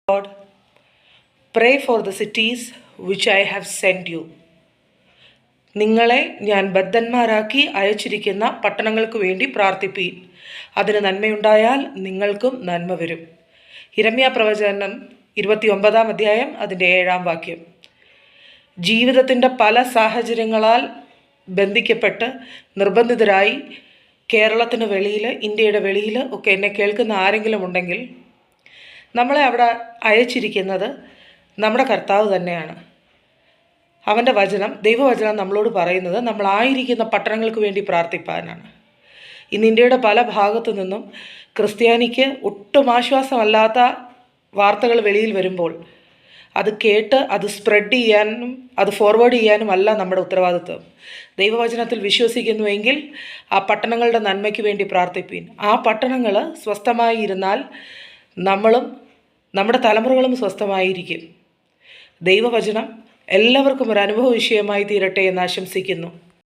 Lord, pray for the cities which I have sent you. നിങ്ങളെ ഞാൻ ബദ്ധന്മാരാക്കി അയച്ചിരിക്കുന്ന പട്ടണങ്ങൾക്ക് വേണ്ടി പ്രാർത്ഥിപ്പീൻ. അതിന് നന്മയുണ്ടായാൽ നിങ്ങൾക്കും നന്മ വരും. യിരെമ്യാ പ്രവചനം 29 അധ്യായം അതിൻ്റെ 7 വാക്യം. ജീവിതത്തിൻ്റെ പല സാഹചര്യങ്ങളാൽ ബന്ധിക്കപ്പെട്ട് നിർബന്ധിതരായി കേരളത്തിന് വെളിയിൽ, ഇന്ത്യയുടെ വെളിയിൽ ഒക്കെ എന്നെ കേൾക്കുന്ന ആരെങ്കിലും ഉണ്ടെങ്കിൽ, നമ്മളെ അവിടെ അയച്ചിരിക്കുന്നത് നമ്മുടെ കർത്താവ് തന്നെയാണ്. അവൻ്റെ വചനം, ദൈവവചനം നമ്മളോട് പറയുന്നത് നമ്മളായിരിക്കുന്ന പട്ടണങ്ങൾക്ക് വേണ്ടി പ്രാർത്ഥിപ്പാനാണ്. ഇന്ന് ഇന്ത്യയുടെ പല ഭാഗത്തു നിന്നും ക്രിസ്ത്യാനിക്ക് ഒട്ടും ആശ്വാസമല്ലാത്ത വാർത്തകൾ വെളിയിൽ വരുമ്പോൾ അത് കേട്ട് അത് സ്പ്രെഡ് ചെയ്യാനും അത് ഫോർവേഡ് ചെയ്യാനും അല്ല നമ്മുടെ ഉത്തരവാദിത്വം. ദൈവവചനത്തിൽ വിശ്വസിക്കുന്നുവെങ്കിൽ ആ പട്ടണങ്ങളുടെ നന്മയ്ക്ക് വേണ്ടി പ്രാർത്ഥിപ്പീൻ. ആ പട്ടണങ്ങൾ സ്വസ്ഥമായി ഇരുന്നാൽ നമ്മളും നമ്മുടെ തലമുറകളും സ്വസ്ഥമായിരിക്കും. ദൈവവചനം എല്ലാവർക്കും ഒരു അനുഭവ വിഷയമായി തീരട്ടെ എന്ന് ആശംസിക്കുന്നു.